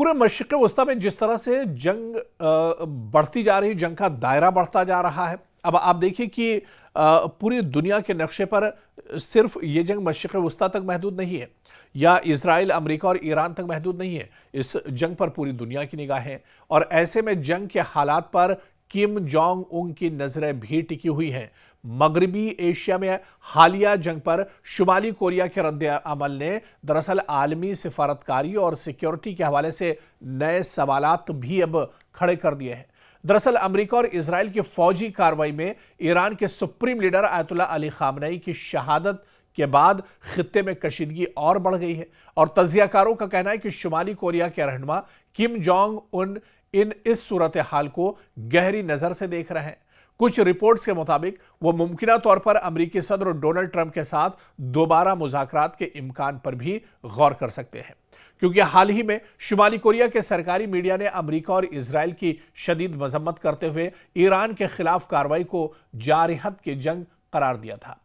पूरे मशरिक़ वस्ता में जिस तरह से जंग बढ़ती जा रही, जंग का दायरा बढ़ता जा रहा है। अब आप देखिए कि पूरी दुनिया के नक्शे पर सिर्फ ये जंग मशरिक़ वस्ता तक महदूद नहीं है या इजराइल, अमेरिका और ईरान तक महदूद नहीं है। इस जंग पर पूरी दुनिया की निगाहें हैं और ऐसे में जंग के हालात पर किम जोंग उन की नजरें भी टिकी हुई हैं। मगरबी एशिया में हालिया जंग पर शुमाली कोरिया के रद्द अमल ने दरअसल आलमी सिफारतकारी और सिक्योरिटी के हवाले से नए सवालात भी अब खड़े कर दिए हैं। दरअसल अमेरिका और इजराइल की फौजी कार्रवाई में ईरान के supreme leader Ayatollah Ali Khamenei की शहादत के बाद खित्ते में कशीदगी और बढ़ गई है और तज्जियाकारों का कहना है कि शुमाली कोरिया के रहनुमा किम जोंग उन इस सूरत हाल को गहरी नजर से देख रहे हैं। कुछ रिपोर्ट्स के मुताबिक वो मुमकिना तौर पर अमेरिकी सदर डोनाल्ड ट्रंप के साथ दोबारा मुज़ाकरात के इम्कान पर भी गौर कर सकते हैं, क्योंकि हाल ही में शुमाली कोरिया के सरकारी मीडिया ने अमेरिका और इजराइल की शदीद मजम्मत करते हुए ईरान के खिलाफ कार्रवाई को जारहत की जंग करार दिया था।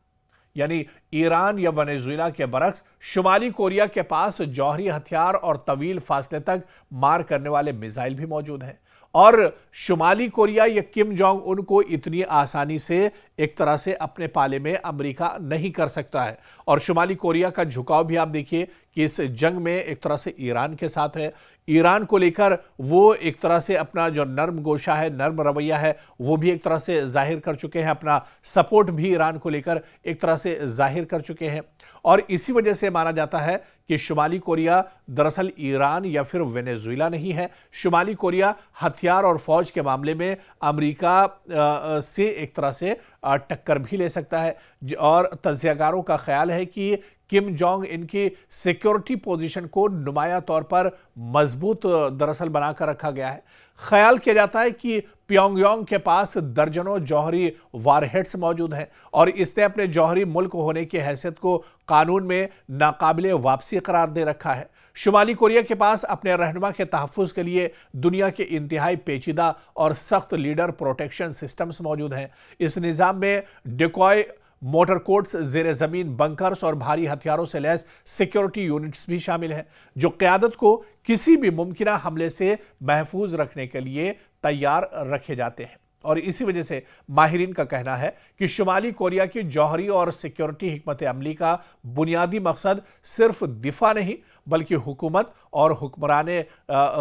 यानी ईरान या वेनेजुएला के बरक्स शुमाली कोरिया के पास जौहरी हथियार और तवील फासले तक मार करने वाले मिसाइल भी मौजूद हैं और शुमाली कोरिया या किम जोंग उन को इतनी आसानी से एक तरह से अपने पाले में अमेरिका नहीं कर सकता है। और शुमाली कोरिया का झुकाव भी आप देखिए कि इस जंग में एक तरह से ईरान के साथ है। ईरान को लेकर वो एक तरह से अपना जो नर्म गोशा है, नर्म रवैया है, वो भी एक तरह से जाहिर कर चुके हैं। अपना सपोर्ट भी ईरान को लेकर एक तरह से जाहिर कर चुके हैं और इसी वजह से माना जाता है कि शुमाली कोरिया दरअसल ईरान या फिर वेनेजुएला नहीं है। शुमाली कोरिया हथियार और फौज के मामले में अमेरिका से एक तरह से टक्कर भी ले सकता है और तज्जियाकारों का ख्याल है कि किम जोंग इनकी सिक्योरिटी पोजीशन को नुमाया तौर पर मजबूत दरअसल बनाकर रखा गया है। ख्याल किया जाता है कि प्योंगयांग के पास दर्जनों जौहरी वारहेड्स मौजूद हैं और इसने अपने जौहरी मुल्क होने की हैसियत को कानून में नाकाबिले वापसी करार दे रखा है। शुमाली कोरिया के पास अपने रहनुमा के तहफ़्फ़ुज़ के लिए दुनिया के इंतहाई पेचीदा और सख्त लीडर प्रोटेक्शन सिस्टम्स मौजूद हैं। इस निज़ाम में डिकॉय मोटर कोर्ट्स, जेर जमीन बंकर्स और भारी हथियारों से लैस सिक्योरिटी यूनिट्स भी शामिल हैं, जो क़यादत को किसी भी मुमकिना हमले से महफूज रखने के लिए तैयार रखे जाते हैं। और इसी वजह से माहिरीन का कहना है कि शुमाली कोरिया की जौहरी और सिक्योरिटी हिकमत अमली का बुनियादी मकसद सिर्फ दिफा नहीं बल्कि हुकूमत और हुक्मरान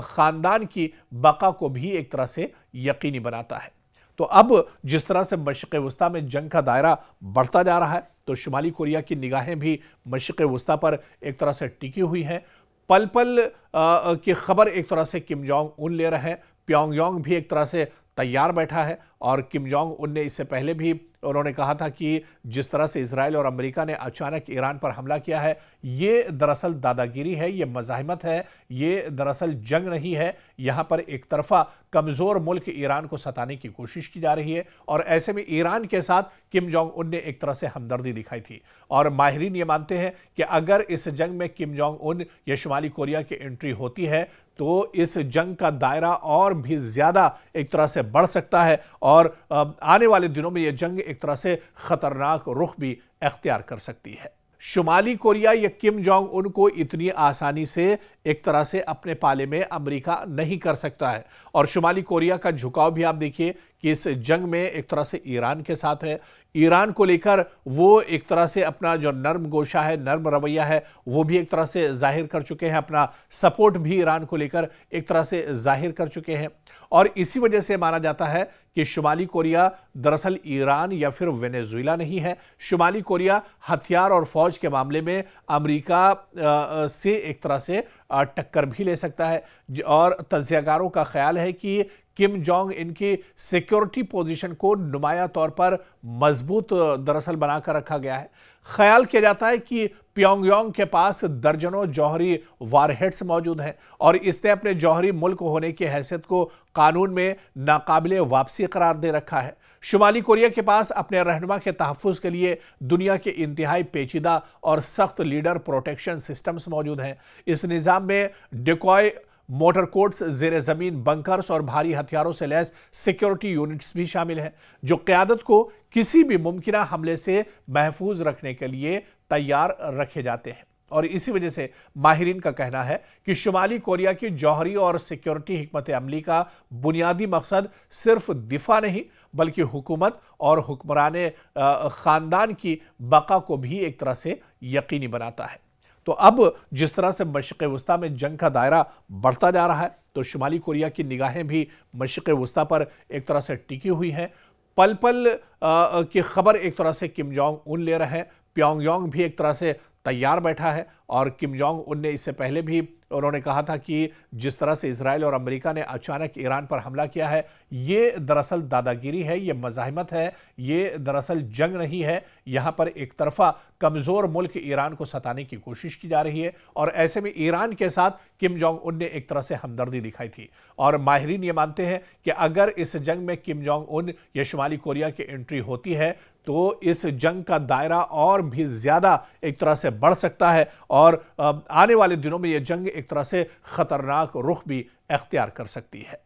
ख़ानदान की बका को भी एक तरह से यकीनी बनाता है। तो अब जिस तरह से मशरिक़ वस्ता में जंग का दायरा बढ़ता जा रहा है तो शुमाली कोरिया की निगाहें भी मशरिक़ वस्ता पर एक तरह से टिकी हुई हैं। पल पल की खबर एक तरह से किम जोंग उन ले रहे हैं। प्योंगयांग भी एक तरह से तैयार बैठा है और किम जोंग उन ने इससे पहले भी उन्होंने कहा था कि जिस तरह से इजराइल और अमेरिका ने अचानक ईरान पर हमला किया है, ये दरअसल दादागिरी है, ये मज़ाहिमत है, ये दरअसल जंग नहीं है। यहाँ पर एक तरफा कमज़ोर मुल्क ईरान को सताने की कोशिश की जा रही है और ऐसे में ईरान के साथ किम जोंग उन ने एक तरह से हमदर्दी दिखाई थी। और माहिरीन ये मानते हैं कि अगर इस जंग में किम जोंग उन या शुमाली कोरिया की एंट्री होती है तो इस जंग का दायरा और भी ज़्यादा एक तरह से बढ़ सकता है और आने वाले दिनों में यह जंग एक तरह से खतरनाक रुख भी अख्तियार कर सकती है। शुमाली कोरिया या किम जोंग उन को इतनी आसानी से एक तरह से अपने पाले में अमेरिका नहीं कर सकता है और शुमाली कोरिया का झुकाव भी आप देखिए कि इस जंग में एक तरह से ईरान के साथ है। ईरान को लेकर वो एक तरह से अपना जो नर्म गोशा है, नर्म रवैया है, वो भी एक तरह से जाहिर कर चुके हैं। अपना सपोर्ट भी ईरान को लेकर एक तरह से जाहिर कर चुके हैं और इसी वजह से माना जाता है कि शुमाली कोरिया दरअसल ईरान या फिर वेनेजुएला नहीं है। शुमाली कोरिया हथियार और फौज के मामले में अमेरिका से एक तरह से टक्कर भी ले सकता है और तज्जियाकारों का ख्याल है कि किम जोंग इनकी सिक्योरिटी पोजीशन को नुमाया तौर पर मजबूत दरअसल बनाकर रखा गया है। ख्याल किया जाता है कि प्योंगयांग के पास दर्जनों जौहरी वारहेड्स मौजूद हैं और इसने अपने जौहरी मुल्क होने की हैसियत को कानून में नाकाबिले वापसी करार दे रखा है। शुमाली कोरिया के पास अपने रहनुमा के तहफ़्फ़ुज़ के लिए दुनिया के इंतहाई पेचीदा और सख्त लीडर प्रोटेक्शन सिस्टम्स मौजूद हैं। इस निज़ाम में डिकॉय मोटर कोर्ट्स, जेर जमीन बंकर्स और भारी हथियारों से लैस सिक्योरिटी यूनिट्स भी शामिल हैं, जो क़यादत को किसी भी मुमकिना हमले से महफूज रखने के लिए तैयार रखे जाते हैं। और इसी वजह से माहिरीन का कहना है कि शुमाली कोरिया की जौहरी और सिक्योरिटी हिकमत अमली का बुनियादी मकसद सिर्फ दिफा नहीं बल्कि हुकूमत और हुक्मरान खानदान की बका को भी एक तरह से यकीनी बनाता है। तो अब जिस तरह से मशरिक़ वस्ता में जंग का दायरा बढ़ता जा रहा है तो शुमाली कोरिया की निगाहें भी मशरिक़ वस्ता पर एक तरह से टिकी हुई हैं। पल पल की खबर एक तरह से किम जोंग उन ले रहे हैं। प्योंगयांग भी एक तरह से तैयार बैठा है और किम जोंग उन ने इससे पहले भी उन्होंने कहा था कि जिस तरह से इजराइल और अमेरिका ने अचानक ईरान पर हमला किया है ये दरअसल दादागिरी है, ये मज़ाहिमत है, ये दरअसल जंग नहीं है। यहाँ पर एक तरफा कमज़ोर मुल्क ईरान को सताने की कोशिश की जा रही है और ऐसे में ईरान के साथ किम जोंग उन ने एक तरह से हमदर्दी दिखाई थी। और माहिरीन ये मानते हैं कि अगर इस जंग में किम जोंग उन या शुमाली कोरिया की एंट्री होती है तो इस जंग का दायरा और भी ज़्यादा एक तरह से बढ़ सकता है और आने वाले दिनों में यह जंग एक तरह से ख़तरनाक रुख भी अख्तियार कर सकती है।